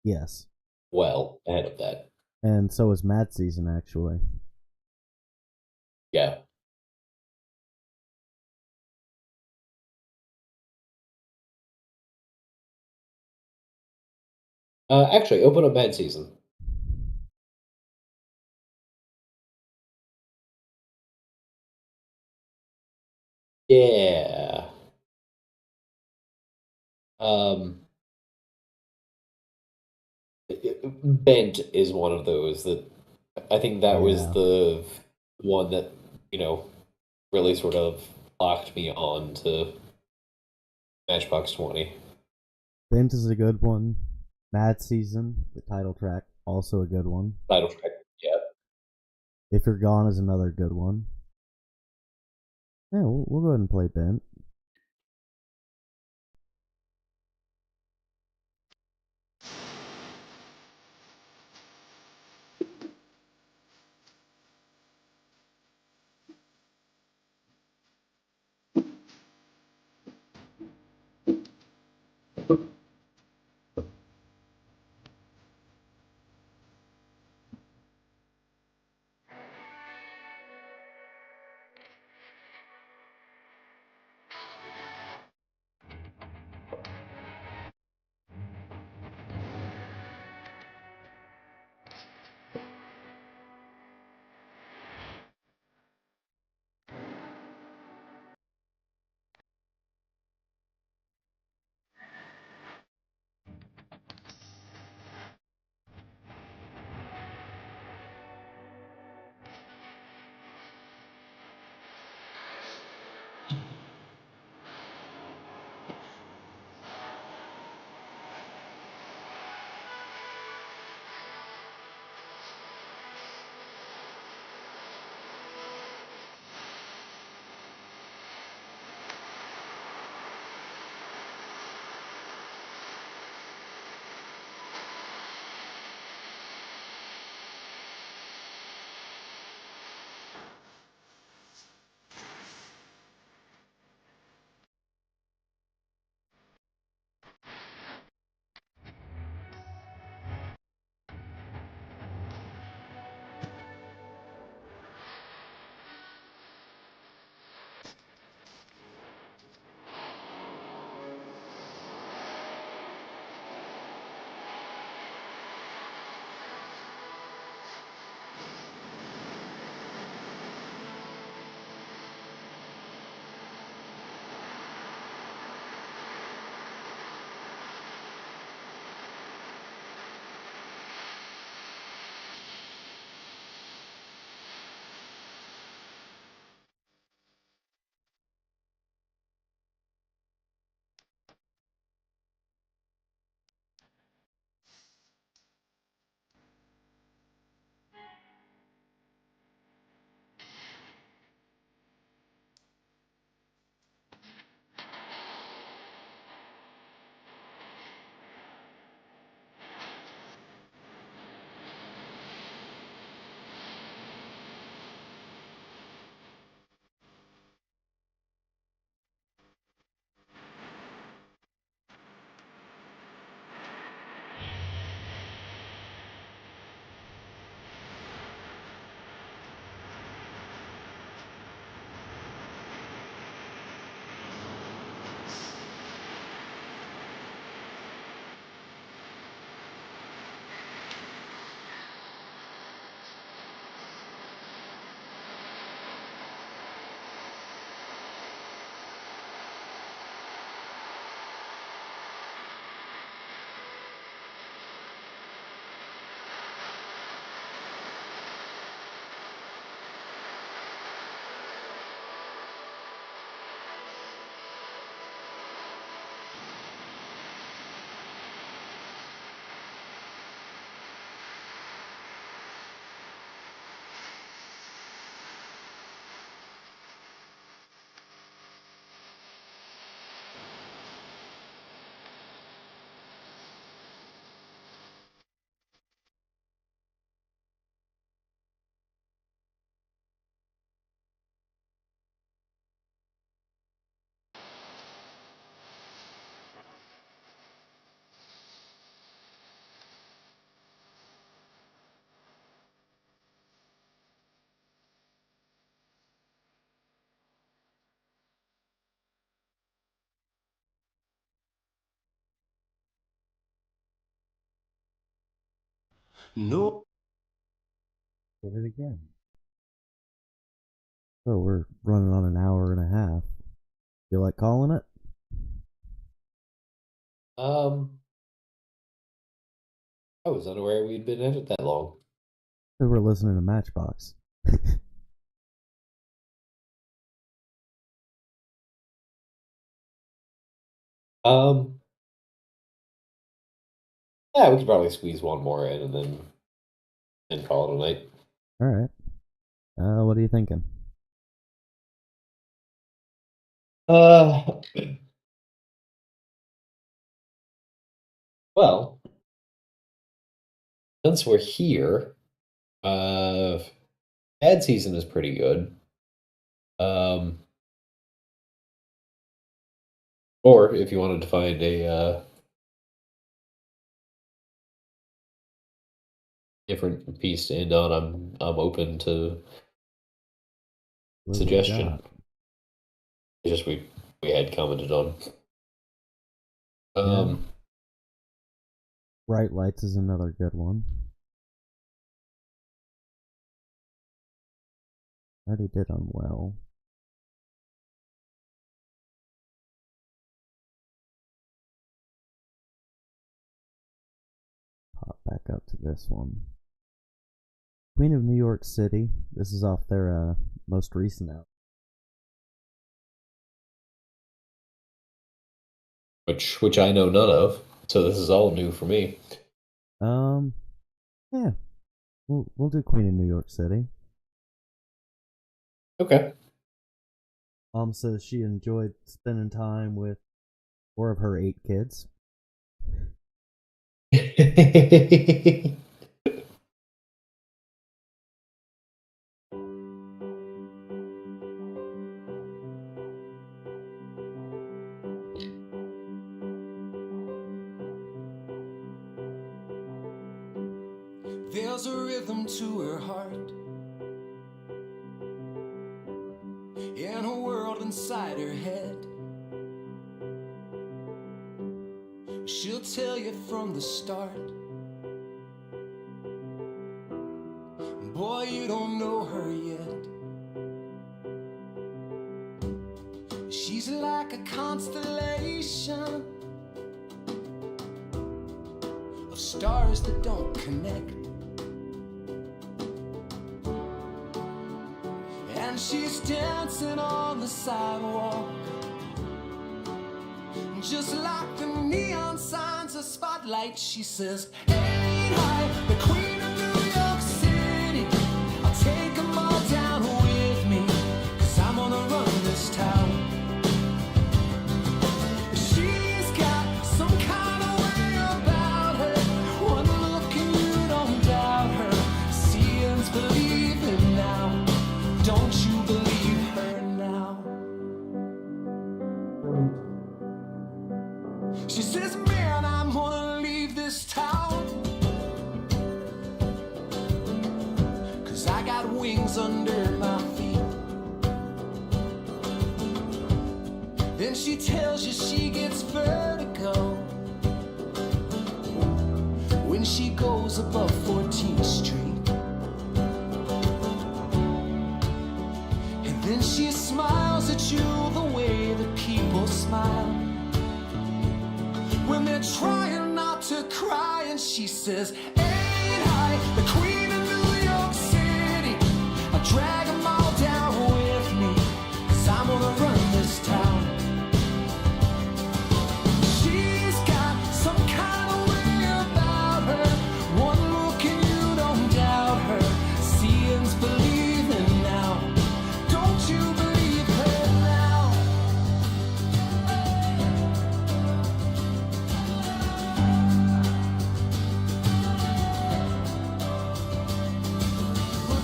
Yes, Well, ahead of that. and so is Mad Season actually. Yeah. Actually, open up band season. Yeah. Um, Bent is one of those that I think that was Yeah. the one that, you know, really sort of locked me on to Matchbox 20. Bent is a good one. Mad Season, the title track, also a good one. Title track. Yeah. If You're Gone is another good one. Yeah, we'll go ahead and play Bent. No. Did it again. So we're running on an hour and a half. Feel like calling it? I was unaware we'd been at it that long. So we're listening to Matchbox. Yeah, we could probably squeeze one more in and then call it a night. All right. What are you thinking? Well, since we're here, ad season is pretty good. Or if you wanted to find a different piece to end on, I'm open to What do we suggestion. got? It's just we had commented on. Yeah. Bright Lights is another good one. Already did Unwell. Pop back up to this one. Queen of New York City. This is off their most recent album. Which I know none of, so this is all new for me. Yeah. We'll do Queen of New York City. Okay. Says she enjoyed spending time with 4 of her 8 kids. There's a rhythm to her heart, in a world inside her head. She'll tell you from the start, boy, you don't know her yet. She's like a constellation of stars that don't connect. And she's dancing on the sidewalk, just like the neon signs of spotlight. She says, ain't I the queen of New York City? I'll take them all down with me, 'cause I'm gonna run this town. She's got some kind of way about her, one look and you don't doubt her. Seeing's believing now, don't you believe her now? She says, man, I'm gonna leave this town, 'cause I got wings under my feet. Then she tells you she gets vertigo when she goes above 14th Street. And then she smiles at you the way that people smile when they're trying not to cry. And she says, ain't I the queen of New York City? I'll drag them all down with me, 'cause I'm gonna run this town. She's got some kind of way about her, one look and you don't doubt her. Seeing's believing now, don't you believe her now?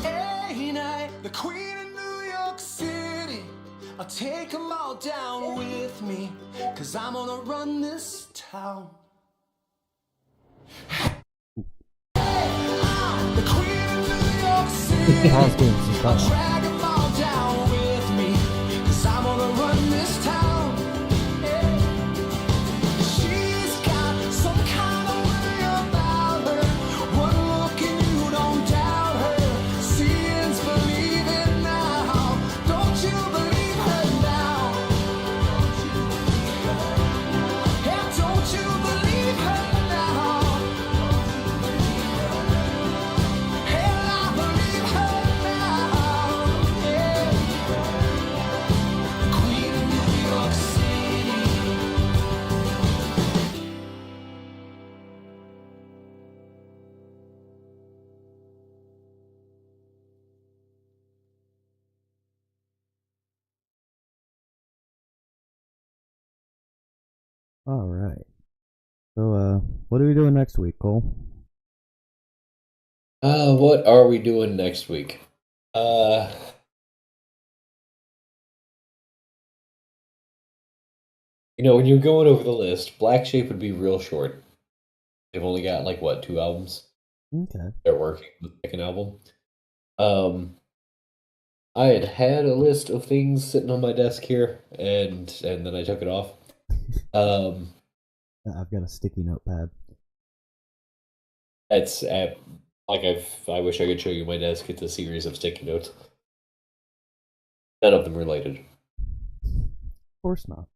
Ain't I the queen of New York City? I'll take them all down with me, 'cause I'm gonna run this town. I'm the queen of New York City. Pause game, some I'll thought. drag them all down with me, 'cause I'm gonna run this town. Yeah. She's got some kind of way about her, one look and All right. So, what are we doing next week, Cole? What are we doing next week? Uh, when you're going over the list, Black Shape would be real short. They've only got like what, 2 albums? Okay. They're working with the second album. I had a list of things sitting on my desk here, and then I took it off. I've got a sticky notepad. It's I wish I could show you my desk. It's a series of sticky notes. None of them related. Of course not.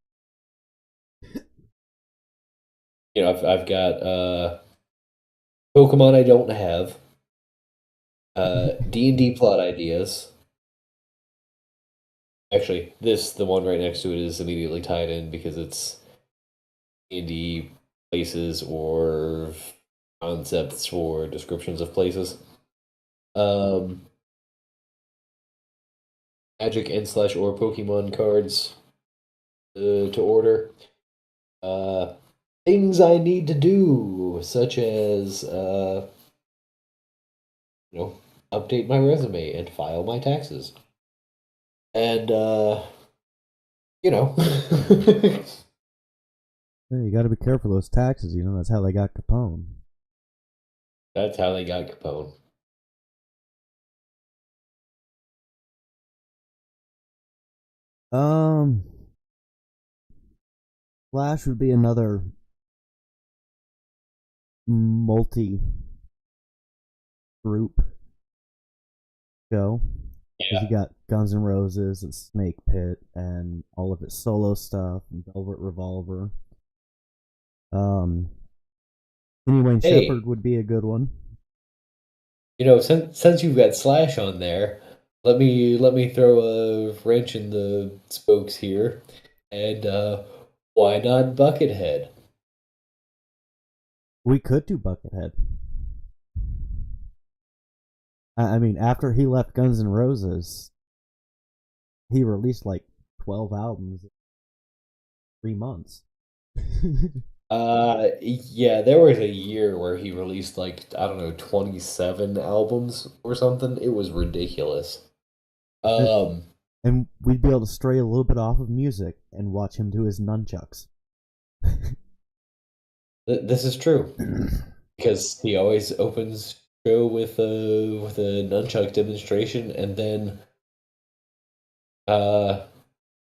I've got Pokemon I don't have. D&D plot ideas. Actually, the one right next to it is immediately tied in because it's D&D places or concepts or descriptions of places. Magic and / or Pokemon cards to order. Things I need to do, such as update my resume and file my taxes. And Hey, you got to be careful of those taxes. That's how they got Capone. that's how they got Capone. Flash would be another multi group show. Yeah. You got Guns N' Roses and Snake Pit and all of its solo stuff and Velvet Revolver. Kenny Wayne Hey. Shepherd would be a good one. Since you've got Slash on there, let me throw a wrench in the spokes here, and why not Buckethead? We could do Buckethead. I mean, after he left Guns N' Roses, he released like 12 albums in 3 months. Yeah, there was a year where he released like, I don't know, 27 albums or something. It was ridiculous. And we'd be able to stray a little bit off of music and watch him do his nunchucks. This is true because he always opens show with a nunchuck demonstration and then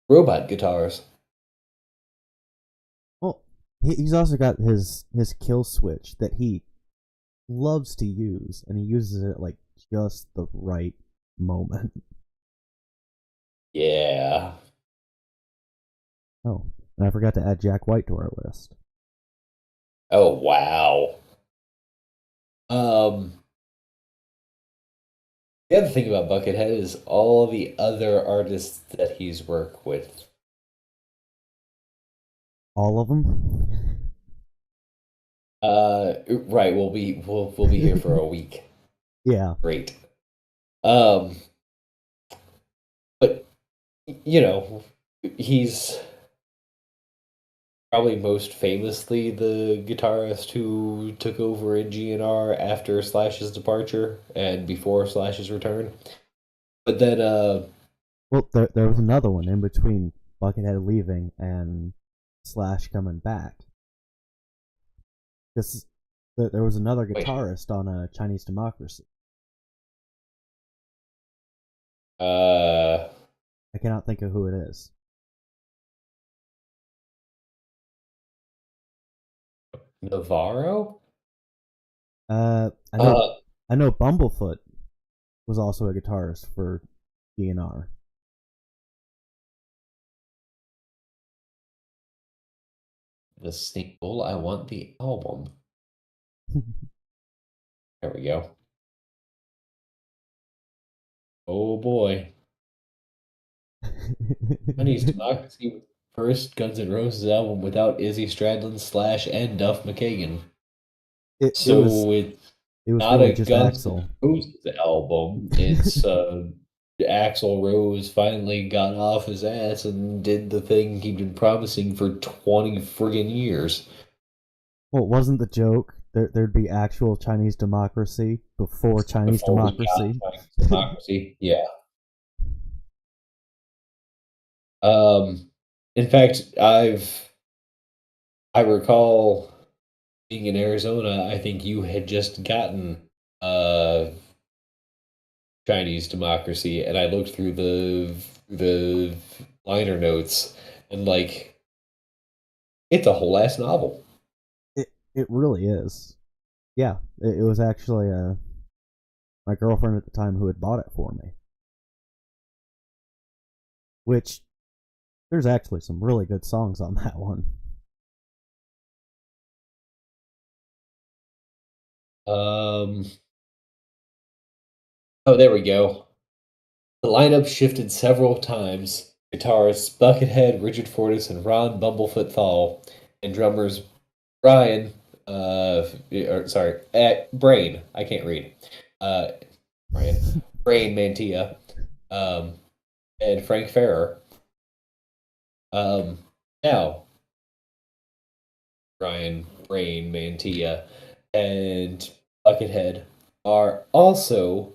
robot guitars. Well, he's also got his kill switch that he loves to use, and he uses it at like just the right moment. Yeah. Oh, and I forgot to add Jack White to our list. Oh wow. The other thing about Buckethead is all the other artists that he's worked with. All of them. Right. We'll be here for a week. Yeah. Great. But he's probably most famously the guitarist who took over in GNR after Slash's departure and before Slash's return. But then, Well, there was another one in between Buckethead leaving and Slash coming back. Because there was another guitarist on a Chinese Democracy. I cannot think of who it is. Navarro? I know Bumblefoot was also a guitarist for GNR. The single, I want the album. There we go. Oh boy. Chinese Democracy, first Guns N' Roses album without Izzy Stradlin, Slash, and Duff McKagan. It's it was not really a just Guns Axl. N' Roses album. It's Axl Rose finally got off his ass and did the thing he'd been promising for 20 friggin' years. Well, wasn't the joke there'd be actual Chinese democracy before Chinese Before we got democracy? Chinese democracy, yeah. In fact, I recall being in Arizona. I think you had just gotten Chinese democracy, and I looked through the liner notes, and like, it's a whole ass novel. It really is. Yeah, it was actually my girlfriend at the time who had bought it for me. Which there's actually some really good songs on that one. Oh, there we go. The lineup shifted several times. Guitarists Buckethead, Richard Fortus, and Ron Bumblefoot Thal, and drummers Brian, Brain. I can't read. Brain Mantia, and Frank Ferrer. Now, Brian, Brain, Mantia, and Buckethead are also,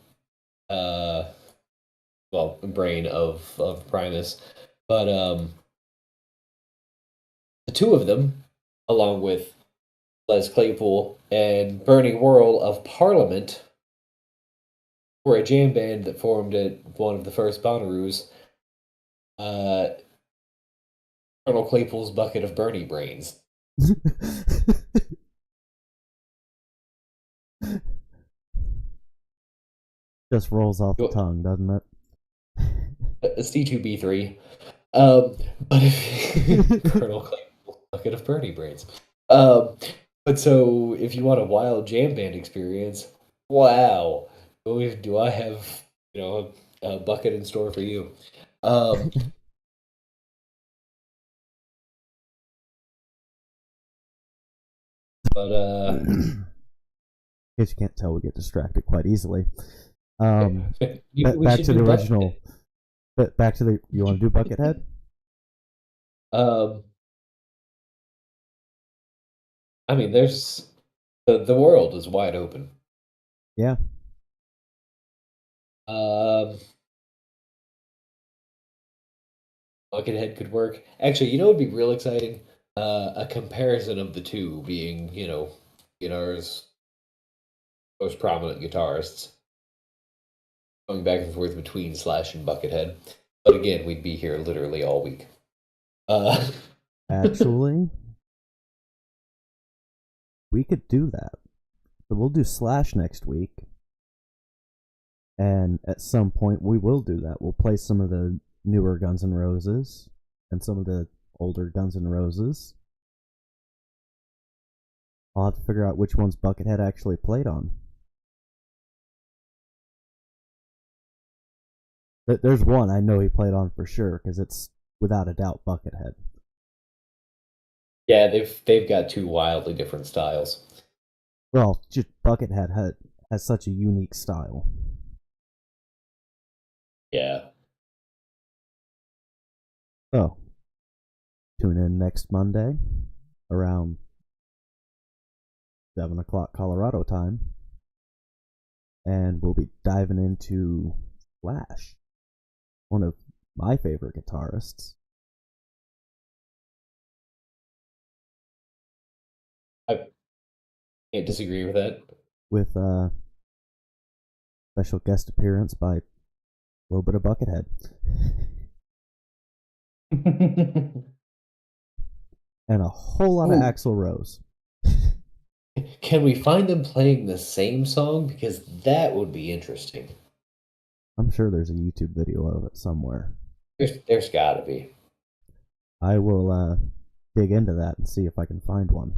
Brain of Primus, but the two of them, along with Les Claypool and Bernie Worrell of Parliament, were a jam band that formed at one of the first Bonnaroos. Colonel Claypool's bucket of Bernie brains. Just rolls off the tongue, doesn't it? C2B3. But if Colonel Claypool's bucket of Bernie brains. But so if you want a wild jam band experience, wow, do I have a bucket in store for you? But In case you can't tell, we get distracted quite easily. we Back should to do the Buckethead. original. But back to the. You want to do Buckethead? I mean, there's the world is wide open. Yeah. Buckethead could work. Actually, you know what would be real exciting? A comparison of the two being, guitars, most prominent guitarists, going back and forth between Slash and Buckethead. But again, we'd be here literally all week. Actually, we could do that. So we'll do Slash next week. And at some point, we will do that. We'll play some of the newer Guns N' Roses and some of the older Guns N' Roses. I'll have to figure out which ones Buckethead actually played on. There's one I know he played on for sure, because it's without a doubt Buckethead. Yeah, they've got two wildly different styles. Well, just Buckethead has such a unique style. Yeah. So, tune in next Monday around 7 o'clock Colorado time, and we'll be diving into Slash, one of my favorite guitarists. I can't disagree with that. With a special guest appearance by a little bit of Buckethead. And a whole lot of Axl Rose. Can we find them playing the same song? Because that would be interesting. I'm sure there's a YouTube video of it somewhere. There's gotta be. I will dig into that and see if I can find one.